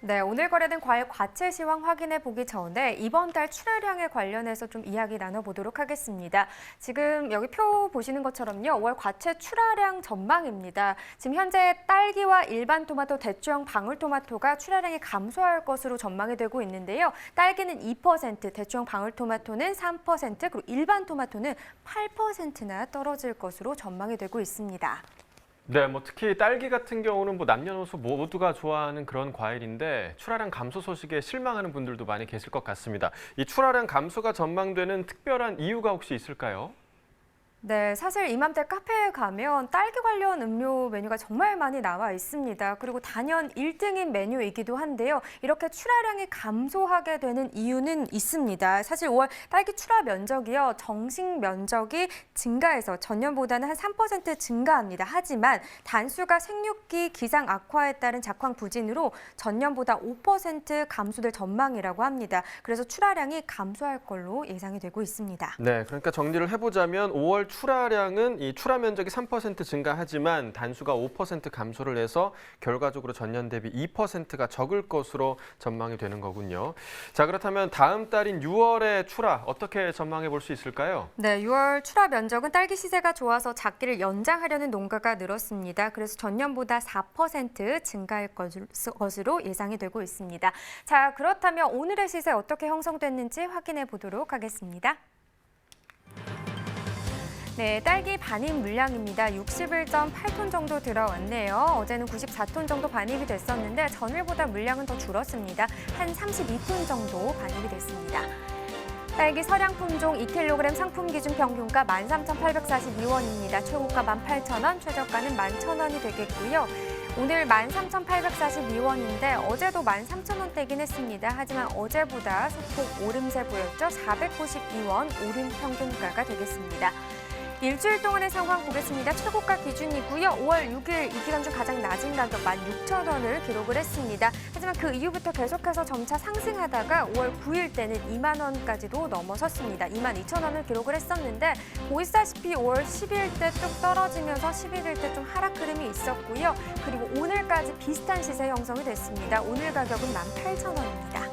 네, 오늘 거래된 과일 과채 시황 확인해 보기 전에 이번 달 출하량에 관련해서 좀 이야기 나눠보도록 하겠습니다. 지금 여기 표 보시는 것처럼요, 5월 과채 출하량 전망입니다. 지금 현재 딸기와 일반 토마토, 대추형 방울토마토가 출하량이 감소할 것으로 전망이 되고 있는데요. 딸기는 2%, 대추형 방울토마토는 3%, 그리고 일반 토마토는 8%나 떨어질 것으로 전망이 되고 있습니다. 네, 특히 딸기 같은 경우는 남녀노소 모두가 좋아하는 그런 과일인데 출하량 감소 소식에 실망하는 분들도 많이 계실 것 같습니다. 이 출하량 감소가 전망되는 특별한 이유가 혹시 있을까요? 네, 사실 이맘때 카페에 가면 딸기 관련 음료 메뉴가 정말 많이 나와 있습니다. 그리고 단연 1등인 메뉴이기도 한데요. 이렇게 출하량이 감소하게 되는 이유는 있습니다. 사실 5월 딸기 출하 면적이요, 정식 면적이 증가해서 전년보다는 한 3% 증가합니다. 하지만 단수가 생육기 기상 악화에 따른 작황 부진으로 전년보다 5% 감소될 전망이라고 합니다. 그래서 출하량이 감소할 걸로 예상이 되고 있습니다. 네, 그러니까 정리를 해보자면 5월 출하량은 이 출하 면적이 3% 증가하지만 단수가 5% 감소를 해서 결과적으로 전년 대비 2%가 적을 것으로 전망이 되는 거군요. 자, 그렇다면 다음 달인 6월의 출하 어떻게 전망해 볼 수 있을까요? 네, 6월 출하 면적은 딸기 시세가 좋아서 작기를 연장하려는 농가가 늘었습니다. 그래서 전년보다 4% 증가할 것으로 예상이 되고 있습니다. 자, 그렇다면 오늘의 시세 어떻게 형성됐는지 확인해 보도록 하겠습니다. 네, 딸기 반입 물량입니다. 61.8톤 정도 들어왔네요. 어제는 94톤 정도 반입이 됐었는데 전일보다 물량은 더 줄었습니다. 한 32톤 정도 반입이 됐습니다. 딸기 서량 품종 2kg 상품 기준 평균가 13,842원입니다. 최고가 18,000원, 최저가는 11,000원이 되겠고요. 오늘 13,842원인데 어제도 13,000원대긴 했습니다. 하지만 어제보다 소폭 오름세 보였죠. 492원 오름 평균가가 되겠습니다. 일주일 동안의 상황 보겠습니다. 최고가 기준이고요. 5월 6일 이 기간 중 가장 낮은 가격 16,000원을 기록을 했습니다. 하지만 그 이후부터 계속해서 점차 상승하다가 5월 9일 때는 2만 원까지도 넘어섰습니다. 22,000원을 기록을 했었는데 보시다시피 5월 10일 때 쭉 떨어지면서 11일 때 좀 하락 흐름이 있었고요. 그리고 오늘까지 비슷한 시세 형성이 됐습니다. 오늘 가격은 18,000원입니다.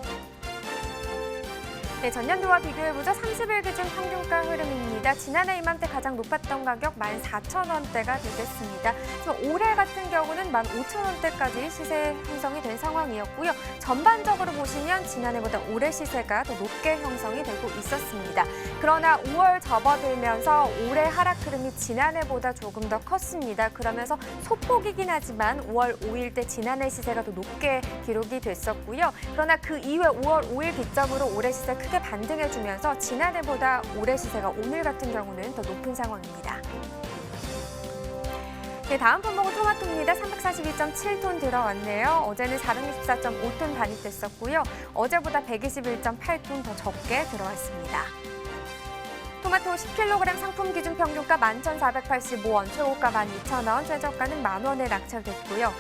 네, 전년도와 비교해보죠. 30일 기준 평균가 흐름입니다. 지난해 이맘때 가장 높았던 가격 14,000원대가 되겠습니다. 올해 같은 경우는 15,000원대까지 시세 형성이 된 상황이었고요. 전반적으로 보시면 지난해보다 올해 시세가 더 높게 형성이 되고 있었습니다. 그러나 5월 접어들면서 올해 하락 흐름이 지난해보다 조금 더 컸습니다. 그러면서 소폭이긴 하지만 5월 5일 때 지난해 시세가 더 높게 기록이 됐었고요. 그러나 그 이후에 5월 5일 기점으로 올해 시세 크게 반등해주면서 지난해보다 올해 시세가 오늘 같은 경우는 더 높은 상황입니다. 네, 다음 품목은 토마토입니다. 342.7톤 들어왔네요. 어제는 464.5톤 반입됐었고요. 어제보다 121.8톤 더 적게 들어왔습니다. 토마토 10kg 상품 기준 평균가 11,485원, 최고가 12,000원, 최저가는 만원에 낙찰됐고요.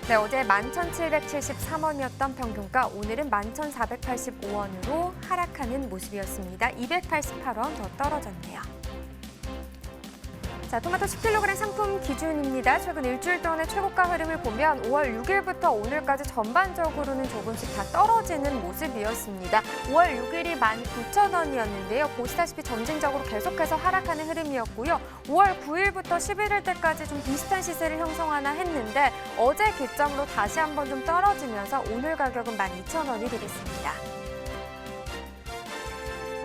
네, 어제 11,773원이었던 평균가 오늘은 11,485원으로 하락하는 모습이었습니다. 288원 더 떨어졌네요. 자, 토마토 10kg 상품 기준입니다. 최근 일주일 동안의 최고가 흐름을 보면 5월 6일부터 오늘까지 전반적으로는 조금씩 다 떨어지는 모습이었습니다. 5월 6일이 19,000원이었는데요. 보시다시피 점진적으로 계속해서 하락하는 흐름이었고요. 5월 9일부터 11일 때까지 좀 비슷한 시세를 형성하나 했는데 어제 기점으로 다시 한번 좀 떨어지면서 오늘 가격은 12,000원이 되겠습니다.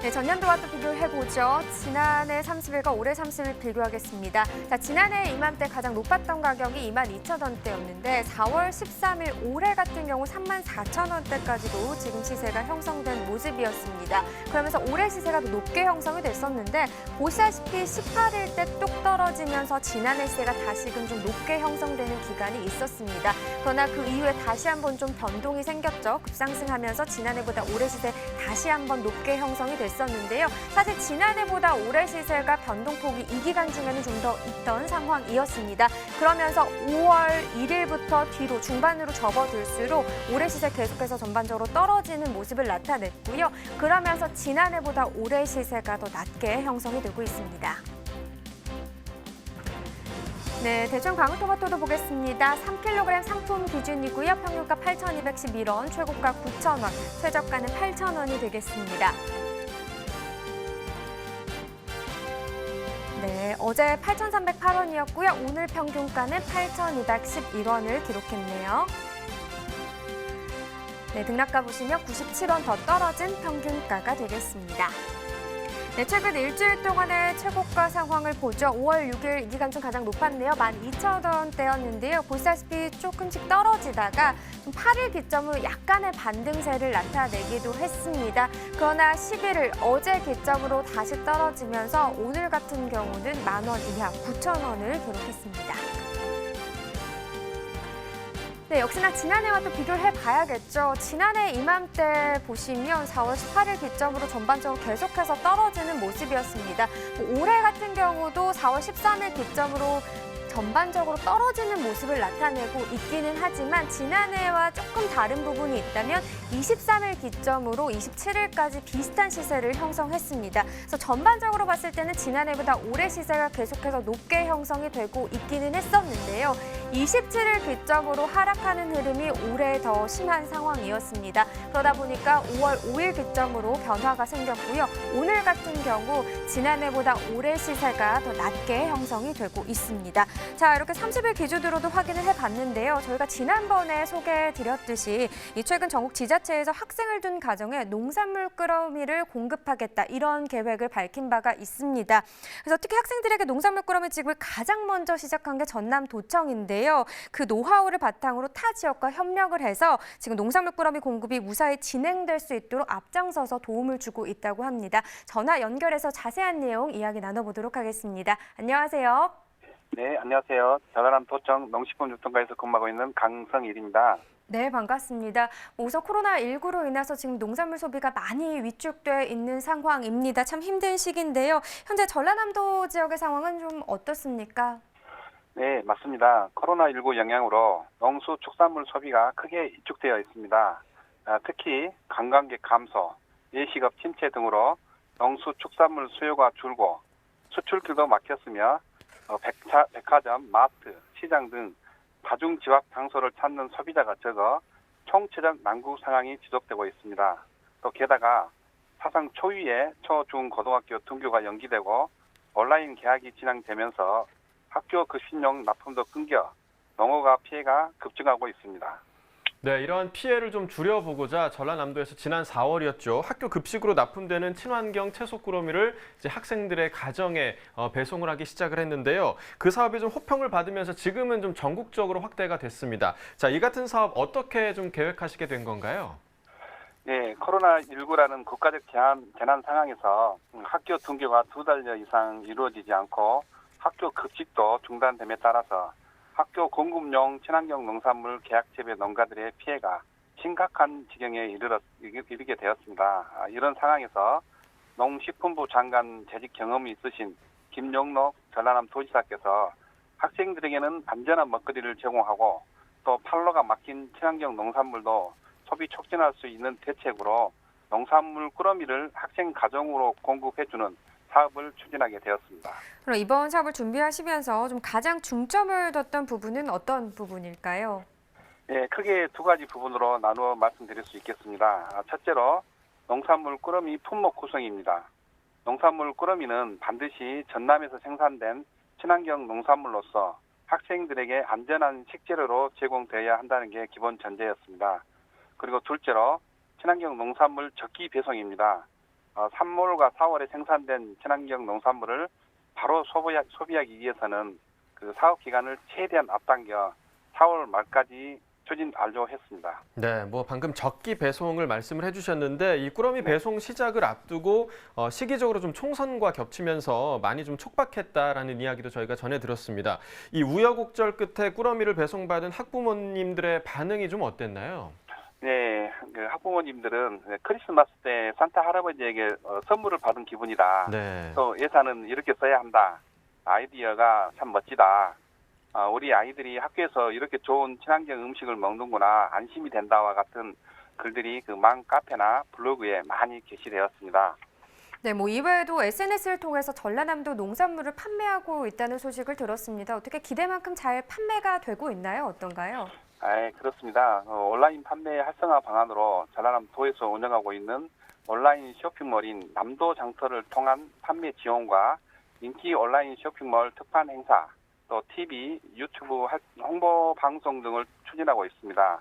네, 전년도와 또 비교를 해보죠. 지난해 30일과 올해 30일 비교하겠습니다. 자, 지난해 이맘때 가장 높았던 가격이 22,000원대였는데 4월 13일 올해 같은 경우 34,000원대까지도 지금 시세가 형성된 모습이었습니다. 그러면서 올해 시세가 더 높게 형성이 됐었는데 보시다시피 18일 때 뚝 떨어지면서 지난해 시세가 다시금 좀 높게 형성되는 기간이 있었습니다. 그러나 그 이후에 다시 한번 좀 변동이 생겼죠. 급상승하면서 지난해보다 올해 시세 다시 한번 높게 형성이 됐었는데요. 사실 지난해보다 올해 시세가 변동폭이 이 기간 중에는 좀 더 있던 상황이었습니다. 그러면서 5월 1일부터 뒤로 중반으로 접어들수록 올해 시세 계속해서 전반적으로 떨어지는 모습을 나타냈고요. 그러면서 지난해보다 올해 시세가 더 낮게 형성이 되고 있습니다. 네, 대충 방울토마토도 보겠습니다. 3kg 상품 기준이고요. 평균가 8,211원, 최고가 9,000원, 최저가는 8,000원이 되겠습니다. 네, 어제 8,308원이었고요. 오늘 평균가는 8,211원을 기록했네요. 네, 등락가 보시면 97원 더 떨어진 평균가가 되겠습니다. 네, 최근 일주일 동안의 최고가 상황을 보죠. 5월 6일 이 기간 중 가장 높았네요. 12,000원대였는데요. 보시다시피 조금씩 떨어지다가 8일 기점으로 약간의 반등세를 나타내기도 했습니다. 그러나 11일 어제 기점으로 다시 떨어지면서 오늘 같은 경우는 10,000원 이하 9,000원을 기록했습니다. 네, 역시나 지난해와 또 비교를 해봐야겠죠. 지난해 이맘때 보시면 4월 18일 기점으로 전반적으로 계속해서 떨어지는 모습이었습니다. 올해 같은 경우도 4월 13일 기점으로 전반적으로 떨어지는 모습을 나타내고 있기는 하지만 지난해와 조금 다른 부분이 있다면 23일 기점으로 27일까지 비슷한 시세를 형성했습니다. 그래서 전반적으로 봤을 때는 지난해보다 올해 시세가 계속해서 높게 형성이 되고 있기는 했었는데요. 27일 기점으로 하락하는 흐름이 올해 더 심한 상황이었습니다. 그러다 보니까 5월 5일 기점으로 변화가 생겼고요. 오늘 같은 경우 지난해보다 올해 시세가 더 낮게 형성이 되고 있습니다. 자, 이렇게 30일 기준으로도 확인을 해봤는데요. 저희가 지난번에 소개해드렸듯이 최근 전국 지자체에서 학생을 둔 가정에 농산물 꾸러미를 공급하겠다 이런 계획을 밝힌 바가 있습니다. 그래서 특히 학생들에게 농산물 꾸러미 지급을 가장 먼저 시작한 게 전남도청인데요. 그 노하우를 바탕으로 타 지역과 협력을 해서 지금 농산물 꾸러미 공급이 무사히 진행될 수 있도록 앞장서서 도움을 주고 있다고 합니다. 전화 연결해서 자세한 내용 이야기 나눠보도록 하겠습니다. 안녕하세요. 네, 안녕하세요. 전남도청 농식품유통과에서 근무하고 있는 강성일입니다. 네, 반갑습니다. 우선 코로나19로 인해서 지금 농산물 소비가 많이 위축돼 있는 상황입니다. 참 힘든 시기인데요. 현재 전라남도 지역의 상황은 좀 어떻습니까? 네, 맞습니다. 코로나19 영향으로 농수축산물 소비가 크게 위축되어 있습니다. 특히 관광객 감소, 예식업 침체 등으로 농수축산물 수요가 줄고 수출길도 막혔으며 백화점, 마트, 시장 등 다중지역 장소를 찾는 소비자가 적어 총체적 난국 상황이 지속되고 있습니다. 또 게다가 사상 초유의 초, 중, 고등학교 등교가 연기되고 온라인 개학이 진행되면서 학교 급식용 납품도 끊겨 농어가 피해가 급증하고 있습니다. 네, 이러한 피해를 좀 줄여보고자 전라남도에서 지난 4월이었죠. 학교 급식으로 납품되는 친환경 채소 꾸러미를 이제 학생들의 가정에 배송을 하기 시작을 했는데요. 그 사업이 좀 호평을 받으면서 지금은 좀 전국적으로 확대가 됐습니다. 자, 이 같은 사업 어떻게 좀 계획하시게 된 건가요? 네, 코로나19라는 국가적 재난 상황에서 학교 등교가 2달 이상 이루어지지 않고 학교 급식도 중단됨에 따라서 학교 공급용 친환경 농산물 계약 재배 농가들의 피해가 심각한 지경에 이르게 되었습니다. 이런 상황에서 농식품부 장관 재직 경험이 있으신 김용록 전라남도지사께서 학생들에게는 안전한 먹거리를 제공하고 또 판로가 막힌 친환경 농산물도 소비 촉진할 수 있는 대책으로 농산물 꾸러미를 학생 가정으로 공급해주는 사업을 추진하게 되었습니다. 그럼 이번 사업을 준비하시면서 좀 가장 중점을 뒀던 부분은 어떤 부분일까요? 네, 크게 두 가지 부분으로 나누어 말씀드릴 수 있겠습니다. 첫째로 농산물 꾸러미 품목 구성입니다. 농산물 꾸러미는 반드시 전남에서 생산된 친환경 농산물로서 학생들에게 안전한 식재료로 제공되어야 한다는 게 기본 전제였습니다. 그리고 둘째로 친환경 농산물 적기 배송입니다. 3월과 4월에 생산된 친환경 농산물을 바로 소비하기 위해서는 그 사업 기간을 최대한 앞당겨 4월 말까지 추진 완료했습니다. 네, 뭐 방금 적기 배송을 말씀을 해주셨는데 이 꾸러미 배송 시작을 앞두고 시기적으로 좀 총선과 겹치면서 많이 좀 촉박했다라는 이야기도 저희가 전해 들었습니다. 이 우여곡절 끝에 꾸러미를 배송받은 학부모님들의 반응이 좀 어땠나요? 네, 그 학부모님들은 크리스마스 때 산타 할아버지에게 선물을 받은 기분이다. 네. 또 예산은 이렇게 써야 한다. 아이디어가 참 멋지다. 우리 아이들이 학교에서 이렇게 좋은 친환경 음식을 먹는구나, 안심이 된다와 같은 글들이 그 망 카페나 블로그에 많이 게시되었습니다. 네, 뭐 이외에도 SNS를 통해서 전라남도 농산물을 판매하고 있다는 소식을 들었습니다. 어떻게 기대만큼 잘 판매가 되고 있나요? 어떤가요? 그렇습니다. 온라인 판매 활성화 방안으로 전라남도에서 운영하고 있는 온라인 쇼핑몰인 남도 장터를 통한 판매 지원과 인기 온라인 쇼핑몰 특판 행사, 또 TV, 유튜브 홍보 방송 등을 추진하고 있습니다.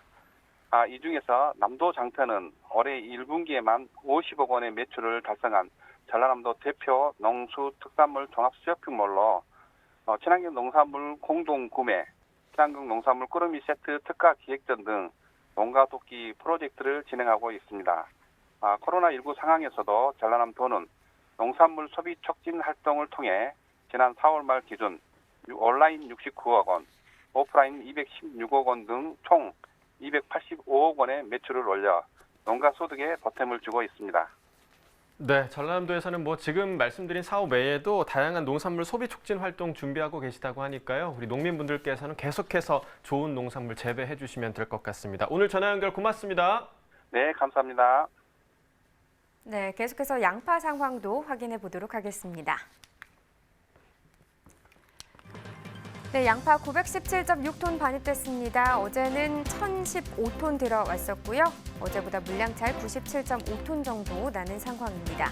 이 중에서 남도 장터는 올해 1분기에만 50억 원의 매출을 달성한 전라남도 대표 농수 특산물 종합 쇼핑몰로 친환경 농산물 공동 구매, 친환경 농산물 꾸러미 세트 특가 기획전 등 농가 돕기 프로젝트를 진행하고 있습니다. 코로나19 상황에서도 전라남도는 농산물 소비 촉진 활동을 통해 지난 4월 말 기준 온라인 69억 원, 오프라인 216억 원 등 총 285억 원의 매출을 올려 농가 소득에 보탬을 주고 있습니다. 네, 전라남도에서는 뭐 지금 말씀드린 사업 외에도 다양한 농산물 소비 촉진 활동 준비하고 계시다고 하니까요. 우리 농민분들께서는 계속해서 좋은 농산물 재배해 주시면 될 것 같습니다. 오늘 전화 연결 고맙습니다. 네, 감사합니다. 네, 계속해서 양파 상황도 확인해 보도록 하겠습니다. 네, 양파 917.6톤 반입됐습니다. 어제는 1015톤 들어왔었고요. 어제보다 물량 차이 97.5톤 정도 나는 상황입니다.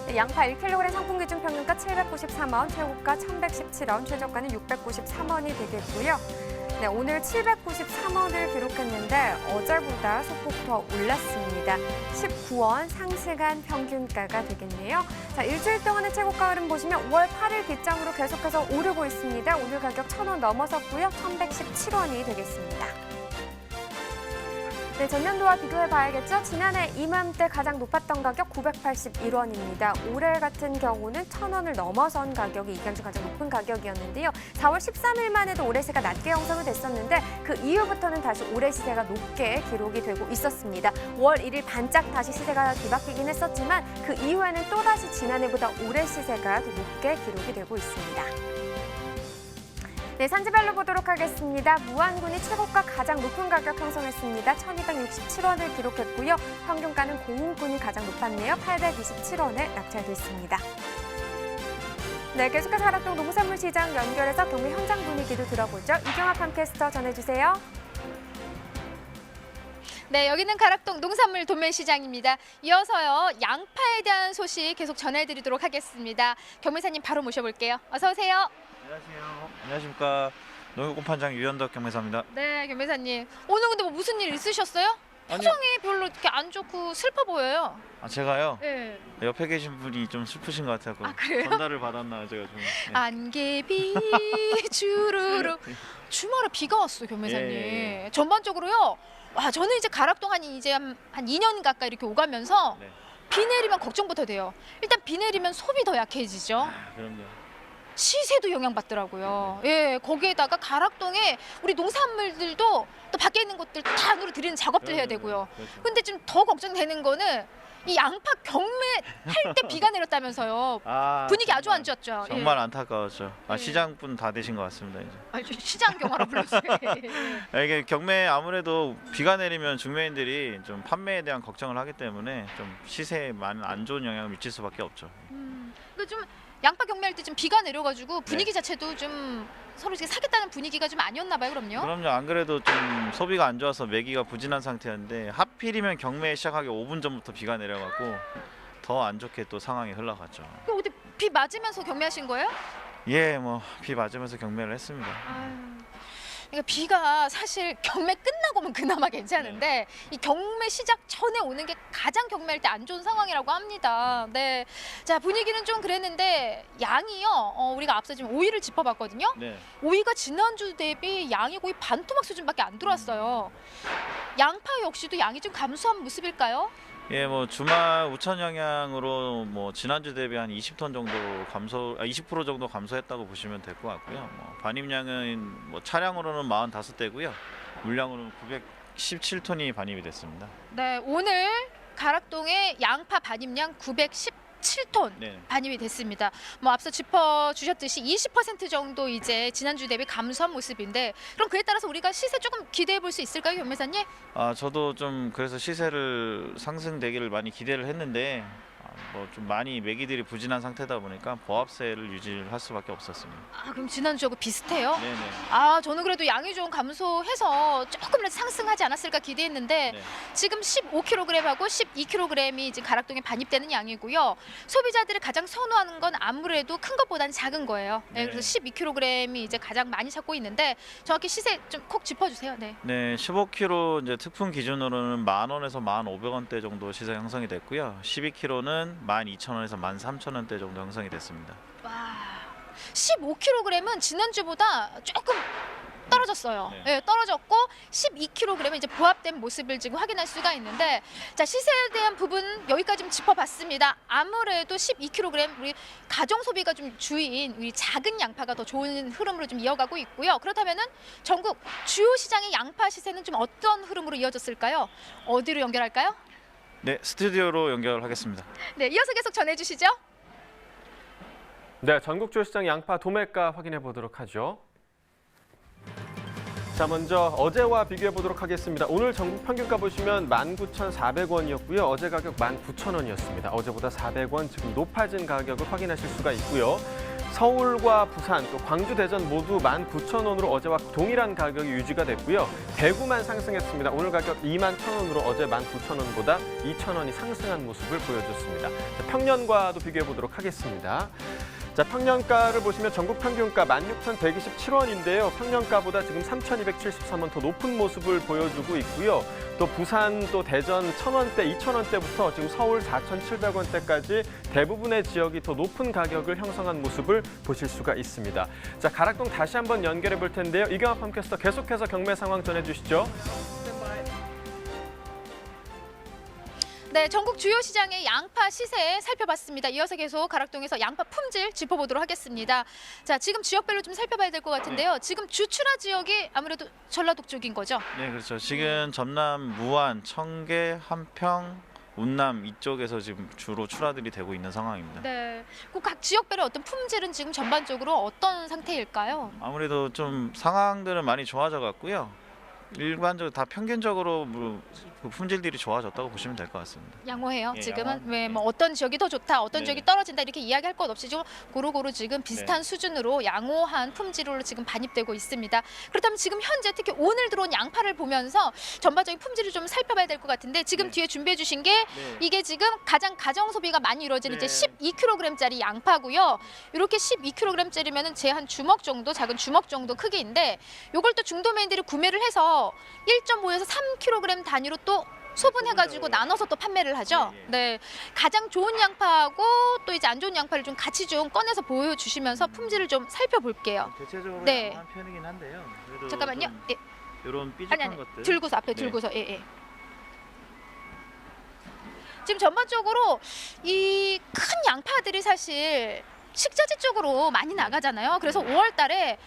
네, 양파 1kg 상품 기준 평균가 793원, 최고가 1117원, 최저가는 693원이 되겠고요. 네, 오늘 793원을 기록했는데 어제보다 소폭 더 올랐습니다. 19원 상승한 평균가가 되겠네요. 자, 일주일 동안의 최고가 흐름 보시면 5월 8일 기점으로 계속해서 오르고 있습니다. 오늘 가격 1,000원 넘어섰고요. 1,117원이 되겠습니다. 네, 전년도와 비교해 봐야겠죠. 지난해 이맘때 가장 높았던 가격 981원입니다. 올해 같은 경우는 1,000원을 넘어선 가격이 이달 중 가장 높은 가격이었는데요. 4월 13일만 해도 올해 시세가 낮게 형성이 됐었는데 그 이후부터는 다시 올해 시세가 높게 기록이 되고 있었습니다. 5월 1일 반짝 다시 시세가 뒤바뀌긴 했었지만 그 이후에는 또다시 지난해보다 올해 시세가 더 높게 기록이 되고 있습니다. 네, 산지별로 보도록 하겠습니다. 무안군이 최고가 가장 높은 가격 형성했습니다. 1,267원을 기록했고요. 평균가는 공운군이 가장 높았네요. 827원에 낙찰됐습니다. 네, 계속해서 가락동 농산물 시장 연결해서 경매 현장 분위기도 들어보죠. 이경학 팜캐스터 전해주세요. 네, 여기는 가락동 농산물 도매시장입니다. 이어서요, 양파에 대한 소식 계속 전해드리도록 하겠습니다. 경매사님 바로 모셔볼게요. 어서 오세요. 안녕하세요. 안녕하십니까. 농협공판장 유현덕 경매사입니다. 네, 경매사님. 오늘 근데 뭐 무슨 일 있으셨어요? 표정이 별로 이렇게 안 좋고 슬퍼 보여요. 제가요. 네. 옆에 계신 분이 좀 슬프신 것 같아서 그래요? 전달을 받았나 제가 좀. 네. 안개비 주르르. 주말에 비가 왔어요, 경매사님. 예. 전반적으로요. 와, 저는 이제 가락동 한 2년 가까이 이렇게 오가면서 네. 비 내리면 걱정부터 돼요. 일단 비 내리면 소비 더 약해지죠. 그럼요. 시세도 영향받더라고요. 예, 거기에다가 가락동에 우리 농산물들도 또 밖에 있는 것들 다 안으로 들이는 작업들 해야 되고요. 그렇죠. 근데 좀 더 걱정되는 거는 이 양파 경매할 때 비가 내렸다면서요. 분위기 아주 안 좋았죠. 정말 안타까웠죠. 예. 시장분 다 되신 것 같습니다. 이제. 시장 경화라 불렀어요. 이게 경매 아무래도 비가 내리면 중매인들이 좀 판매에 대한 걱정을 하기 때문에 좀 시세에 많은 안 좋은 영향을 미칠 수밖에 없죠. 그 좀 양파 경매할 때 좀 비가 내려가지고 분위기 자체도 좀 서로 이렇게 사겠다는 분위기가 좀 아니었나 봐요, 그럼요? 그럼요. 안 그래도 좀 소비가 안 좋아서 매기가 부진한 상태였는데 하필이면 경매 시작하기 5분 전부터 비가 내려갖고 더 안 좋게 또 상황이 흘러갔죠. 그럼 어디 비 맞으면서 경매하신 거예요? 예, 뭐 비 맞으면서 경매를 했습니다. 그러니까 비가 사실 경매 끝나고면 그나마 괜찮은데 이 경매 시작 전에 오는 게 가장 경매할 때 안 좋은 상황이라고 합니다. 네, 자 분위기는 좀 그랬는데 양이요. 우리가 앞서 지금 오이를 짚어봤거든요. 네. 오이가 지난주 대비 양이 거의 반토막 수준밖에 안 들어왔어요. 양파 역시도 양이 좀 감소한 모습일까요? 예, 뭐 주말 우천 영향으로 뭐 지난주 대비 한 20톤 정도 20% 정도 감소했다고 보시면 될 것 같고요. 뭐 반입량은 뭐 차량으로는 45대고요. 물량으로는 917톤이 반입이 됐습니다. 네, 오늘 가락동의 양파 반입량 917톤 네. 반입이 됐습니다. 뭐 앞서 짚어주셨듯이 20% 정도 이제 지난주 대비 감소한 모습인데 그럼 그에 따라서 우리가 시세 조금 기대해 볼 수 있을까요, 경매사님? 저도 좀 그래서 시세를 상승되기를 많이 기대를 했는데 뭐 좀 많이 메기들이 부진한 상태다 보니까 보합세를 유지할 수밖에 없었습니다. 아, 그럼 지난주하고 비슷해요? 네네. 아, 저는 그래도 양이 좀 감소해서 조금이라도 상승하지 않았을까 기대했는데 네. 지금 15kg하고 12kg이 지금 가락동에 반입되는 양이고요. 소비자들이 가장 선호하는 건 아무래도 큰 것보다는 작은 거예요. 네, 네. 그래서 12kg이 이제 가장 많이 찾고 있는데 정확히 시세 좀 콕 짚어주세요. 네. 네, 15kg 이제 특품 기준으로는 10,000원에서 1,500원대 정도 시세 형성이 됐고요. 12kg는 12,000원에서 13,000원대 정도 형성이 됐습니다. 와, 15kg은 지난주보다 조금 떨어졌어요. 네. 네, 떨어졌고 12kg은 이제 부합된 모습을 지금 확인할 수가 있는데, 자, 시세에 대한 부분 여기까지 좀 짚어봤습니다. 아무래도 12kg 우리 가정 소비가 좀 주인 우리 작은 양파가 더 좋은 흐름으로 좀 이어가고 있고요. 그렇다면은 전국 주요 시장의 양파 시세는 좀 어떤 흐름으로 이어졌을까요? 어디로 연결할까요? 네, 스튜디오로 연결하겠습니다. 네, 이어서 계속 전해주시죠. 네, 전국 주요시장 양파 도매가 확인해 보도록 하죠. 자, 먼저 어제와 비교해 보도록 하겠습니다. 오늘 전국 평균가 보시면 19,400원이었고요. 어제 가격 19,000원이었습니다. 어제보다 400원 지금 높아진 가격을 확인하실 수가 있고요. 서울과 부산, 또 광주, 대전 모두 19,000원으로 어제와 동일한 가격이 유지가 됐고요. 대구만 상승했습니다. 오늘 가격 21,000원으로 어제 19,000원보다 2,000원이 상승한 모습을 보여줬습니다. 자, 평년과도 비교해 보도록 하겠습니다. 자, 평년가를 보시면 전국 평균가 16,127원인데요. 평년가보다 지금 3,273원 더 높은 모습을 보여주고 있고요. 또 부산, 또 대전 1,000원대, 2,000원대부터 지금 서울 4,700원대까지 대부분의 지역이 더 높은 가격을 형성한 모습을 보실 수가 있습니다. 자, 가락동 다시 한번 연결해 볼 텐데요. 이경합 팜캐스터 계속해서 경매 상황 전해주시죠. 네, 전국 주요 시장의 양파 시세 살펴봤습니다. 이어서 계속 가락동에서 양파 품질 짚어보도록 하겠습니다. 자, 지금 지역별로 좀 살펴봐야 될 것 같은데요. 지금 주출하 지역이 아무래도 전라도 쪽인 거죠? 네, 그렇죠. 지금 전남, 무안, 청계, 함평, 운남 이쪽에서 지금 주로 출하들이 되고 있는 상황입니다. 네, 그 각 지역별의 어떤 품질은 지금 전반적으로 어떤 상태일까요? 아무래도 좀 상황들은 많이 좋아져 갔고요. 일반적으로 다 평균적으로 그 품질들이 좋아졌다고 보시면 될 것 같습니다. 양호해요. 예, 지금은 양호. 왜 뭐 어떤 지역이 더 좋다, 어떤 네네. 지역이 떨어진다 이렇게 이야기할 것 없이 좀 고루고루 지금 비슷한 네. 수준으로 양호한 품질로 지금 반입되고 있습니다. 그렇다면 지금 현재 특히 오늘 들어온 양파를 보면서 전반적인 품질을 좀 살펴봐야 될 것 같은데 지금 네. 뒤에 준비해 주신 게 이게 지금 가장 가정 소비가 많이 이루어지는 네. 이제 12kg짜리 양파고요. 이렇게 12kg짜리면은 제 한 주먹 정도, 작은 주먹 정도 크기인데 이걸 또 중도매인들이 구매를 해서 1.5에서 3kg 단위로 또 소분해가지고 나눠서 또 판매를 하죠. 예, 예. 네, 가장 좋은 양파하고 또 이제 안 좋은 양파를 좀 같이 좀 꺼내서 보여주시면서 품질을 좀 살펴볼게요. 대체적으로 네. 양호한 편이긴 한데요. 그래도 잠깐만요. 예, 이런 아니 삐죽한 아니, 것들. 들고서 앞에 네. 들고서 예. 지금 전반적으로 이 큰 양파들이 사실 식자재 쪽으로 많이 나가잖아요. 그래서 5월 달에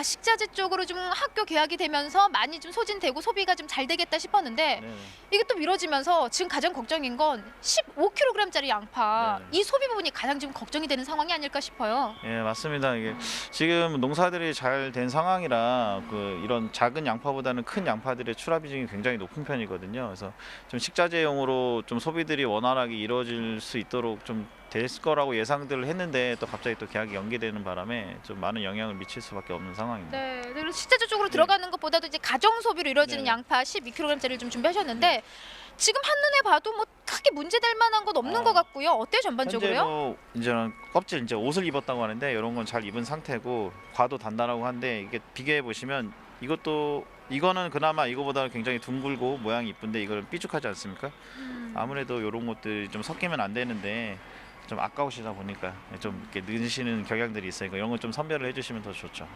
식자재 쪽으로 좀 학교 개학이 되면서 많이 좀 소진되고 소비가 좀 잘 되겠다 싶었는데 네. 이게 또 미뤄지면서 지금 가장 걱정인 건 15kg짜리 양파 네. 이 소비 부분이 가장 지금 걱정이 되는 상황이 아닐까 싶어요. 예, 맞습니다. 이게 지금 농사들이 잘 된 상황이라 이런 작은 양파보다는 큰 양파들의 출하 비중이 굉장히 높은 편이거든요. 그래서 좀 식자재용으로 좀 소비들이 원활하게 이루어질 수 있도록 좀 됐을 거라고 예상들을 했는데 또 갑자기 또 계약이 연기되는 바람에 좀 많은 영향을 미칠 수밖에 없는 상황입니다. 네, 그리고 식자재 쪽으로 들어가는 것보다도 이제 가정 소비로 이루어지는 네. 양파 12kg짜리를 좀 준비하셨는데 지금 한눈에 봐도 뭐 크게 문제될 만한 건 없는 것 같고요. 어때요 현재 전반적으로요? 뭐 이제는 껍질 이제 옷을 입었다고 하는데 이런 건 잘 입은 상태고 과도 단단하고 한데 이게 비교해 보시면 이거는 그나마 이거보다 굉장히 둥글고 모양이 이쁜데 이거는 삐죽하지 않습니까? 아무래도 이런 것들이 좀 섞이면 안 되는데 좀 아까우시다 보니까 좀 이렇게 넣으시는 경향들이 있으니까 이런 거 좀 선별을 해주시면 더 좋죠.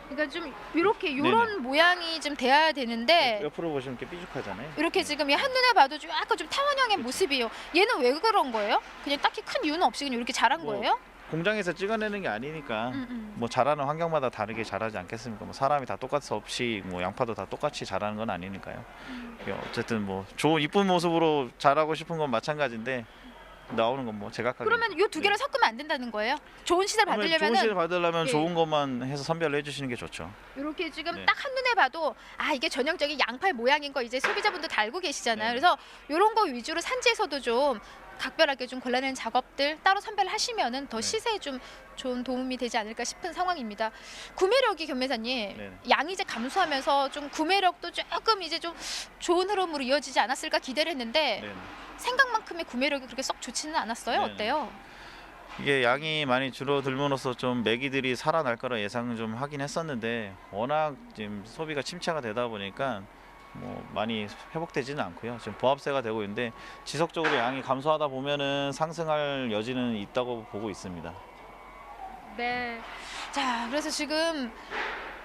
그러니까 좀 이렇게 이런 모양이 좀 돼야 되는데 옆으로 보시면 이렇게 삐죽하잖아요. 이렇게 지금 한눈에 봐도 좀 약간 좀 타원형의 모습이에요. 얘는 왜 그런 거예요? 그냥 딱히 큰 이유는 없이 그냥 이렇게 자란 뭐, 거예요? 공장에서 찍어내는 게 아니니까 뭐 자라는 환경마다 다르게 자라지 않겠습니까? 뭐 사람이 다 똑같이 없이 뭐 양파도 다 똑같이 자라는 건 아니니까요. 어쨌든 뭐 좋은 이쁜 모습으로 자라고 싶은 건 마찬가지인데 나오는 건 뭐 제각각. 그러면 이 두 개를 섞으면 안 된다는 거예요? 좋은 시세를 좋은 받으려면은 시를 받으려면 예. 좋은 것만 해서 선별을 해주시는 게 좋죠. 이렇게 지금 네. 딱 한눈에 봐도 이게 전형적인 양파의 모양인 거 이제 소비자분도 다 알고 계시잖아요. 네. 그래서 이런 거 위주로 산지에서도 좀 각별하게 좀 골라내는 작업들 따로 선별을 하시면은 더 네. 시세에 좀 좋은 도움이 되지 않을까 싶은 상황입니다. 구매력이 견매사님 네. 양이 이제 감소하면서 좀 구매력도 조금 이제 좀 좋은 흐름으로 이어지지 않았을까 기대를 했는데 네. 생각만큼의 구매력이 그렇게 썩 좋지는 않았어요. 네네. 어때요? 이게 양이 많이 줄어들므로써 좀 메기들이 살아날 거라 예상 좀 하긴 했었는데 워낙 지금 소비가 침체가 되다 보니까 뭐 많이 회복되지는 않고요. 지금 보합세가 되고 있는데 지속적으로 양이 감소하다 보면은 상승할 여지는 있다고 보고 있습니다. 네. 자, 그래서 지금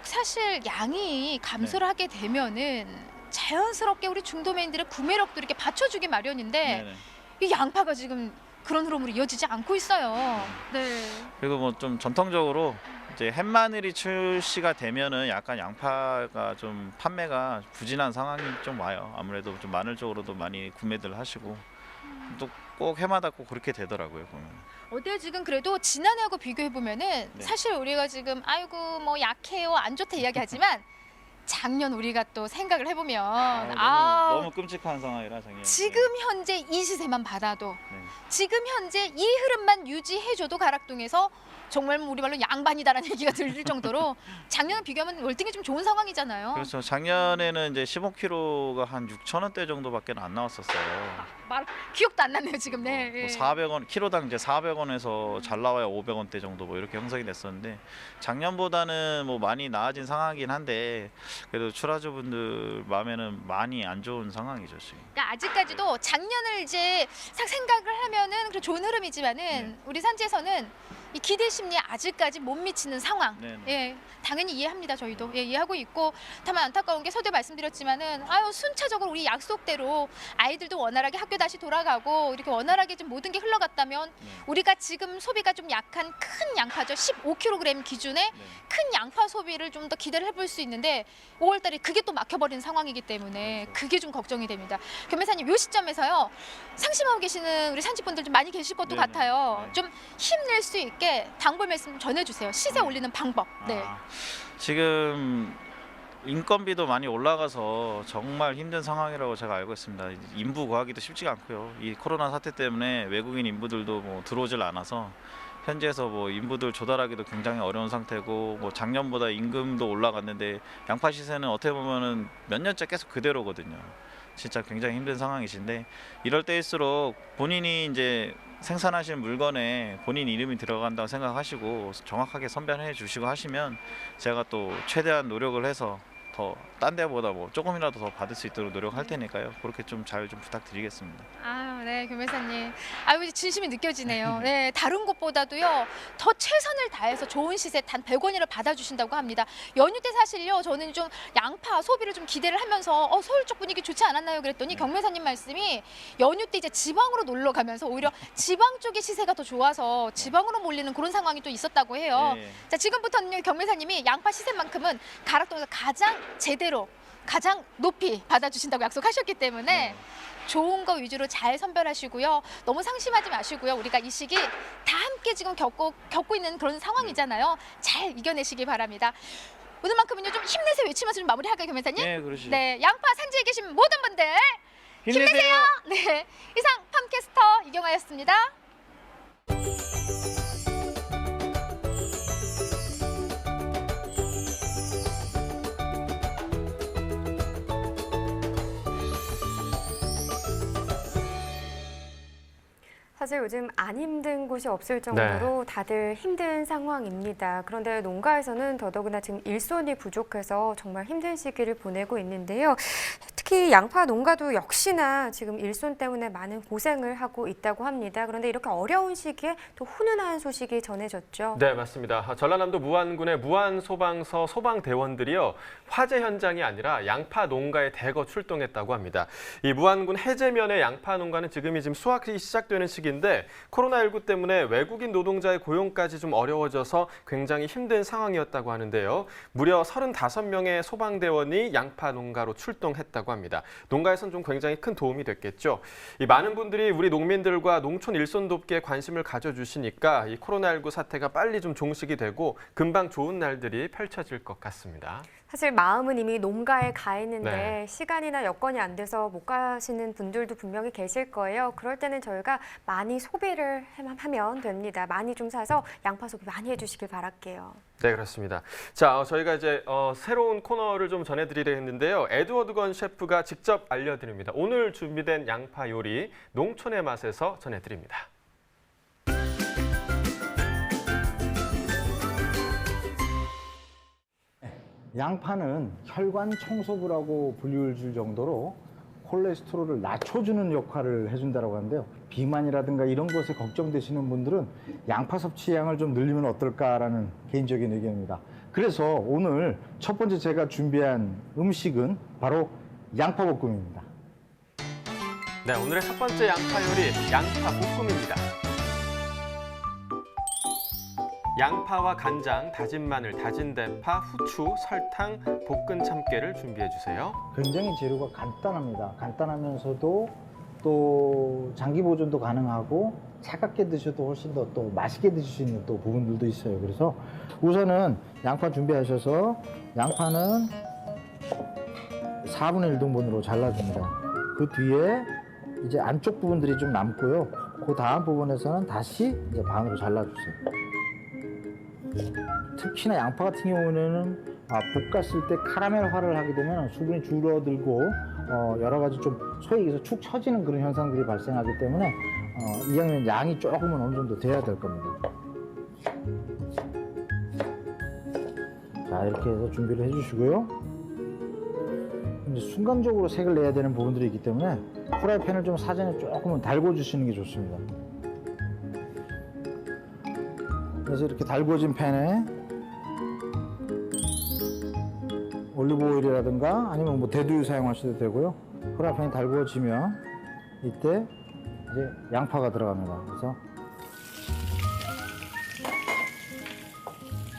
사실 양이 감소를 하게 되면은 자연스럽게 우리 중도메인들의 구매력도 이렇게 받쳐주기 마련인데 네네. 이 양파가 지금 그런 흐름으로 이어지지 않고 있어요. 네. 그리고 뭐 좀 전통적으로 이제 햇마늘이 출시가 되면은 약간 양파가 좀 판매가 부진한 상황이 좀 와요. 아무래도 좀 마늘 쪽으로도 많이 구매들 하시고 또 꼭 해마다 꼭 그렇게 되더라고요 보면. 어때 지금 그래도 지난해하고 비교해 보면은 네. 사실 우리가 지금 아이고 뭐 약해요 안 좋다 이야기하지만 작년 우리가 또 생각을 해보면 너무 끔찍한 상황이라 작년. 지금 현재 이 시세만 받아도 네. 지금 현재 이 흐름만 유지해줘도 가락동에서 정말 뭐 우리 말로 양반이다라는 얘기가 들릴 정도로 작년에 비교하면 월등히 좀 좋은 상황이잖아요. 그렇죠. 작년에는 이제 15kg가 한 6,000원대 정도밖에 안 나왔었어요. 말 기억도 안 나네요 지금. 네. 뭐 400원 키로당 이제 400원에서 잘 나와야 500원대 정도 뭐 이렇게 형성이 됐었는데 작년보다는 뭐 많이 나아진 상황이긴 한데 그래도 출하주분들 마음에는 많이 안 좋은 상황이죠 지금. 그러니까 아직까지도 작년을 이제 싹 생각을 하면은 그래 좋은 흐름이지만은 우리 산지에서는 이 기대 심리에 아직까지 못 미치는 상황. 네네. 예, 당연히 이해합니다. 저희도 이해하고 있고 다만 안타까운 게 서두에 말씀드렸지만은 아유 순차적으로 우리 약속대로 아이들도 원활하게 학교 다시 돌아가고 이렇게 원활하게 좀 모든 게 흘러갔다면 우리가 지금 소비가 좀 약한 큰 양파죠. 15kg 기준의 큰 양파 소비를 좀 더 기대를 해볼 수 있는데 5월달에 그게 또 막혀버린 상황이기 때문에 그렇죠. 그게 좀 걱정이 됩니다. 견매사님 요 시점에서요 상심하고 계시는 우리 산지분들 좀 많이 계실 것도 네네. 같아요. 네. 좀 힘낼 수 있게 당부 말씀 전해주세요. 시세 올리는 방법. 네. 지금 인건비도 많이 올라가서 정말 힘든 상황이라고 제가 알고 있습니다. 인부 구하기도 쉽지가 않고요. 이 코로나 사태 때문에 외국인 인부들도 뭐 들어오질 않아서 현지에서 뭐 인부들 조달하기도 굉장히 어려운 상태고 뭐 작년보다 임금도 올라갔는데 양파 시세는 어떻게 보면은 몇 년째 계속 그대로거든요. 진짜 굉장히 힘든 상황이신데 이럴 때일수록 본인이 이제 생산하신 물건에 본인 이름이 들어간다고 생각하시고 정확하게 선별해 주시고 하시면 제가 또 최대한 노력을 해서 더 딴 데보다 뭐 조금이라도 더 받을 수 있도록 노력할 테니까요. 그렇게 좀 잘 좀 부탁드리겠습니다. 아유, 네, 교매사님. 아유, 진심이 느껴지네요. 네, 다른 곳보다도요, 더 최선을 다해서 좋은 시세 단 100원이라 받아주신다고 합니다. 연휴 때 사실요, 저는 좀 양파 소비를 좀 기대를 하면서 서울 쪽 분위기 좋지 않았나요? 그랬더니 경매사님 말씀이 연휴 때 이제 지방으로 놀러 가면서 오히려 지방 쪽의 시세가 더 좋아서 지방으로 몰리는 그런 상황이 또 있었다고 해요. 예. 자, 지금부터는 경매사님이 양파 시세만큼은 가락동에서 가장 제대로 가장 높이 받아주신다고 약속하셨기 때문에 좋은 거 위주로 잘 선별하시고요. 너무 상심하지 마시고요. 우리가 이 시기 다 함께 지금 겪고 있는 그런 상황이잖아요. 잘 이겨내시기 바랍니다. 오늘만큼은요 좀 힘내세요 외치면서 좀 마무리할까요, 교매사님? 네, 그러시죠. 네, 양파 산지에 계신 모든 분들 힘내세요. 네, 이상 팜캐스터 이경아였습니다. 사실 요즘 안 힘든 곳이 없을 정도로 다들 힘든 상황입니다. 그런데 농가에서는 더더구나 지금 일손이 부족해서 정말 힘든 시기를 보내고 있는데요. 특히 양파 농가도 역시나 지금 일손 때문에 많은 고생을 하고 있다고 합니다. 그런데 이렇게 어려운 시기에 또 훈훈한 소식이 전해졌죠. 네, 맞습니다. 전라남도 무안군의 무안소방서 소방대원들이요. 화재 현장이 아니라 양파 농가에 대거 출동했다고 합니다. 이 무안군 해제면의 양파 농가는 지금 수확이 시작되는 시기인데 코로나19 때문에 외국인 노동자의 고용까지 좀 어려워져서 굉장히 힘든 상황이었다고 하는데요. 무려 35명의 소방대원이 양파 농가로 출동했다고 합니다. 농가에선 좀 굉장히 큰 도움이 됐겠죠. 이 많은 분들이 우리 농민들과 농촌 일손 돕기에 관심을 가져주시니까 이 코로나19 사태가 빨리 좀 종식이 되고 금방 좋은 날들이 펼쳐질 것 같습니다. 사실 마음은 이미 농가에 가 있는데 네. 시간이나 여건이 안 돼서 못 가시는 분들도 분명히 계실 거예요. 그럴 때는 저희가 많이 소비를 하면 됩니다. 많이 좀 사서 양파 소비 많이 해주시길 바랄게요. 네, 그렇습니다. 자, 저희가 이제 새로운 코너를 좀 전해드리려 했는데요. 에드워드 건 셰프가 직접 알려드립니다. 오늘 준비된 양파 요리 농촌의 맛에서 전해드립니다. 양파는 혈관 청소부라고 불리울 줄 정도로 콜레스테롤을 낮춰주는 역할을 해준다고 하는데요. 비만이라든가 이런 것에 걱정되시는 분들은 양파 섭취량을 좀 늘리면 어떨까라는 개인적인 의견입니다. 그래서 오늘 첫 번째 제가 준비한 음식은 바로 양파볶음입니다. 네, 오늘의 첫 번째 양파 요리, 양파 볶음입니다. 양파와 간장, 다진 마늘, 다진 대파, 후추, 설탕, 볶은 참깨를 준비해 주세요. 굉장히 재료가 간단합니다. 간단하면서도 또 장기 보존도 가능하고 차갑게 드셔도 훨씬 더 또 맛있게 드실 수 있는 또 부분들도 있어요. 그래서 우선은 양파 준비하셔서 양파는 4분의 1등분으로 잘라줍니다. 그 뒤에 이제 안쪽 부분들이 좀 남고요. 그 다음 부분에서는 다시 이제 반으로 잘라주세요. 특히나 양파 같은 경우에는 볶았을 때 카라멜화를 하게 되면 수분이 줄어들고 여러 가지 좀 소위 얘기해서 축 처지는 그런 현상들이 발생하기 때문에 이 양은 양이 조금은 어느 정도 돼야 될 겁니다. 자, 이렇게 해서 준비를 해주시고요. 이제 순간적으로 색을 내야 되는 부분들이 있기 때문에 프라이팬을 좀 사전에 조금은 달궈 주시는 게 좋습니다. 그래서 이렇게 달궈진 팬에 올리브 오일이라든가 아니면 뭐 대두유 사용하셔도 되고요. 프라이팬이 달궈지면 이때 이제 양파가 들어갑니다. 그래서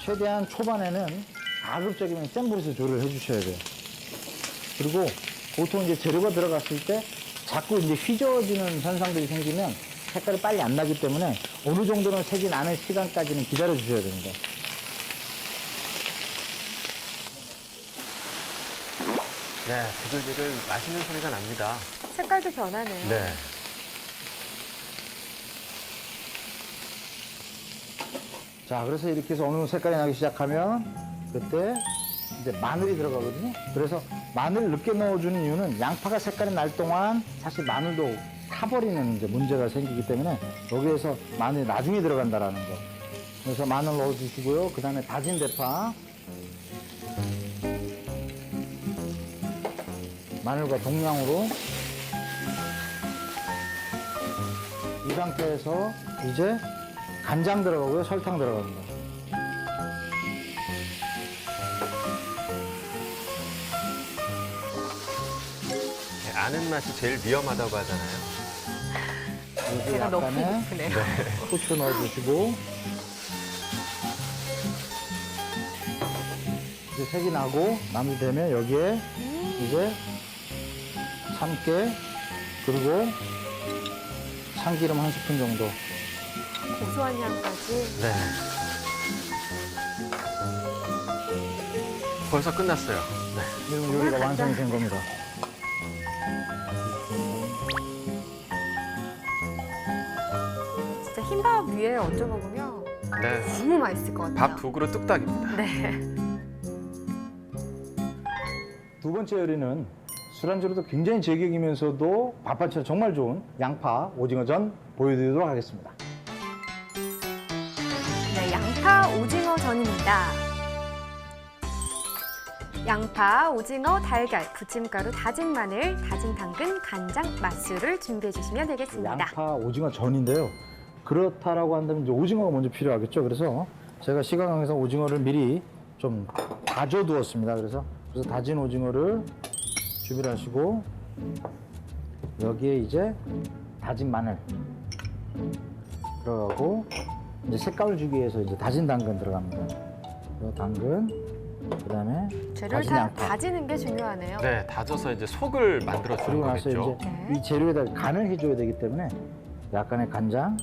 최대한 초반에는 가급적이면 센 불에서 조리를 해주셔야 돼요. 그리고 보통 이제 재료가 들어갔을 때 자꾸 이제 휘저어지는 현상들이 생기면 색깔이 빨리 안 나기 때문에 어느 정도는 색이 나는 시간까지는 기다려 주셔야 됩니다. 네, 비글비글 맛있는 소리가 납니다. 색깔도 변하네요. 네. 자, 그래서 이렇게 해서 어느 정도 색깔이 나기 시작하면 그때 이제 마늘이 들어가거든요. 그래서 마늘 늦게 넣어주는 이유는 양파가 색깔이 날 동안 사실 마늘도 타버리는 이제 문제가 생기기 때문에 여기에서 마늘이 나중에 들어간다라는 거. 그래서 마늘 넣어주시고요. 그 다음에 다진 대파. 마늘과 동량으로 이 상태에서 이제 간장 들어가고요. 설탕 들어갑니다. 네, 아는 맛이 제일 위험하다고 하잖아요. 여기 제가 너무 약간의 높으네요. 후추 넣어주시고 이제 색이 나고 마무리되면 여기에 이제 참깨 그리고 참기름 1스푼 정도. 고소한 향까지. 네. 벌써 끝났어요. 네. 이러면 요리가 완성이 된 겁니다. 진짜 흰밥 위에 얹어 먹으면 네. 너무 맛있을 것 같아요. 밥 두 그릇 뚝딱입니다. 네. 두 번째 요리는 술안주로도 굉장히 제격이면서도 밥 반찬 정말 좋은 양파 오징어전 보여드리도록 하겠습니다. 네, 양파 오징어 전입니다. 양파, 오징어, 달걀, 부침가루, 다진 마늘, 다진 당근, 간장, 맛술을 준비해 주시면 되겠습니다. 양파 오징어 전인데요. 그렇다라고 한다면 이제 오징어가 먼저 필요하겠죠. 그래서 제가 시간강에서 오징어를 미리 좀 다져 두었습니다. 그래서 다진 오징어를 준비를 하시고 여기에 이제 다진 마늘 들어가고 이제 색깔을 주기 위해서 이제 다진 당근 들어갑니다. 그리고 당근 그다음에 재료를 다진 다 양파. 다지는 게 중요하네요. 네, 다져서 이제 속을 만들어 주는 그리고 나서 거겠죠. 이제 네. 이 재료에다 간을 해줘야 되기 때문에 약간의 간장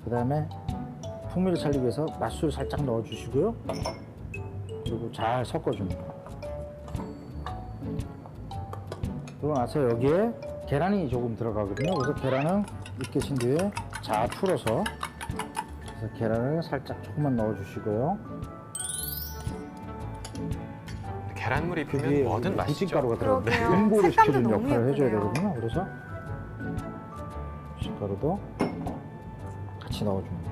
그다음에 풍미를 살리기 위해서 맛술 살짝 넣어주시고요. 그리고 잘 섞어줍니다. 그러고 나서 여기에 계란이 조금 들어가거든요. 그래서 계란은 익히신 뒤에 잘 풀어서 그래서 계란을 살짝 조금만 넣어주시고요. 계란물 그 입히면 뒤에 뭐든 맛있죠. 부침가루가 들어가는데 그러게요. 응고를 색감도 시켜주는 너무 역할을 해줘야 예쁘네요. 되거든요. 그래서 부침가루도 같이 넣어줍니다.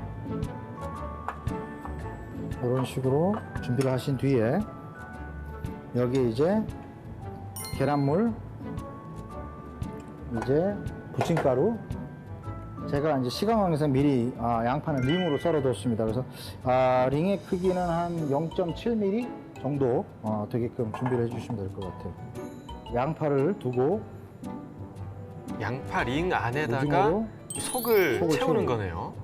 이런 식으로 준비를 하신 뒤에 여기에 이제 계란물, 이제 부침가루, 제가 이제 시간왕에서 미리 양파는 링으로 썰어뒀습니다. 그래서 링의 크기는 한 0.7mm 정도 되게끔 준비를 해주시면 될 것 같아요. 양파를 두고 양파 링 안에다가 오징어로 속을 속을 채우는 채우는 거네요.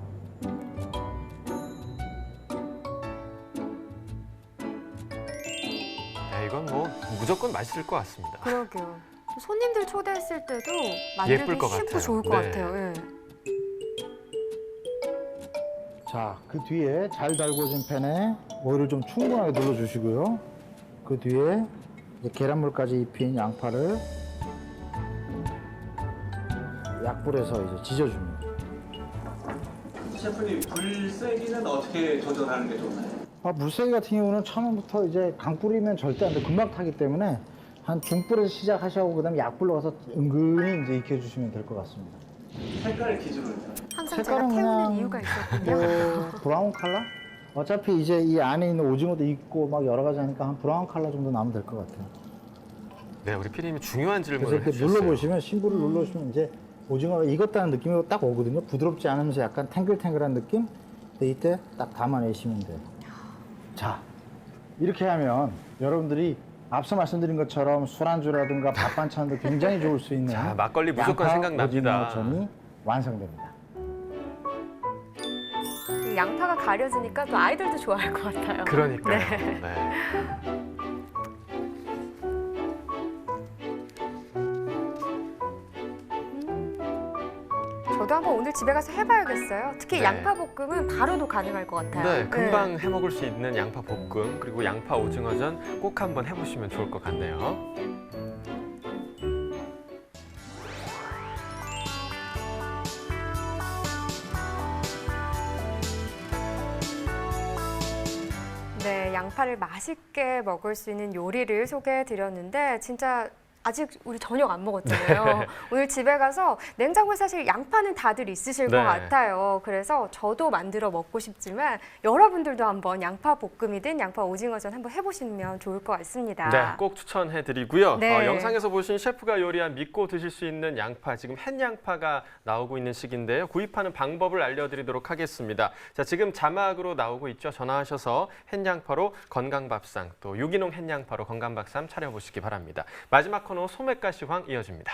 네, 이건 뭐 무조건 맛있을 것 같습니다. 그러게요. 손님들 초대했을 때도 예쁠 만들기 것 쉽고 같아요. 좋을 것 네. 같아요. 예. 자, 그 뒤에 잘 달궈진 팬에 오일을 좀 충분하게 눌러주시고요. 그 뒤에 이제 계란물까지 입힌 양파를 약불에서 이제 지져줍니다. 셰프님, 불 세기는 어떻게 조절하는 게 좋나요? 물세기 같은 경우는 처음부터 이제 강불이면 절대 안 돼. 금방 타기 때문에 한 중불에서 시작하시고 그다음에 약불로 가서 은근히 이제 익혀주시면 될 것 같습니다. 색깔 기준은요? 항상 제가 색깔은 태우는 그냥 이유가 있었군요. 브라운 컬러? 어차피 이제 이 안에 있는 오징어도 있고 막 여러 가지 하니까 한 브라운 컬러 정도 나면 될 것 같아요. 네, 우리 피디님이 중요한 그래서 질문을 이렇게 해주셨어요. 눌러보시면 심부를 눌러주시면 이제 오징어가 익었다는 느낌이 딱 오거든요. 부드럽지 않으면서 약간 탱글탱글한 느낌? 근데 이때 딱 담아내시면 돼요. 자, 이렇게 하면 여러분들이 앞서 말씀드린 것처럼 술안주라든가 밥 반찬도 굉장히 좋을 수 있는 자, 막걸리 무조건 양파 생각납니다. 오징어전이 완성됩니다. 이 양파가 가려지니까 또 아이들도 좋아할 것 같아요. 그러니까요. 네. 네. 저도 한번 오늘 집에 가서 해봐야겠어요. 특히 네. 양파 볶음은 바로도 가능할 것 같아요. 네, 금방 해 먹을 수 있는 양파 볶음 그리고 양파 오징어전 꼭 한번 해보시면 좋을 것 같네요. 네, 양파를 맛있게 먹을 수 있는 요리를 소개해드렸는데 진짜 아직 우리 저녁 안 먹었잖아요. 오늘 집에 가서 냉장고에 사실 양파는 다들 있으실 네. 것 같아요. 그래서 저도 만들어 먹고 싶지만 여러분들도 한번 양파 볶음이든 양파 오징어전 한번 해보시면 좋을 것 같습니다. 네, 꼭 추천해드리고요. 네. 영상에서 보신 셰프가 요리한 믿고 드실 수 있는 양파, 지금 햇양파가 나오고 있는 시기인데요. 구입하는 방법을 알려드리도록 하겠습니다. 자, 지금 자막으로 나오고 있죠. 전화하셔서 햇양파로 건강밥상, 또 유기농 햇양파로 건강밥상 차려보시기 바랍니다. 마지막 코너 소맥가시황 이어집니다.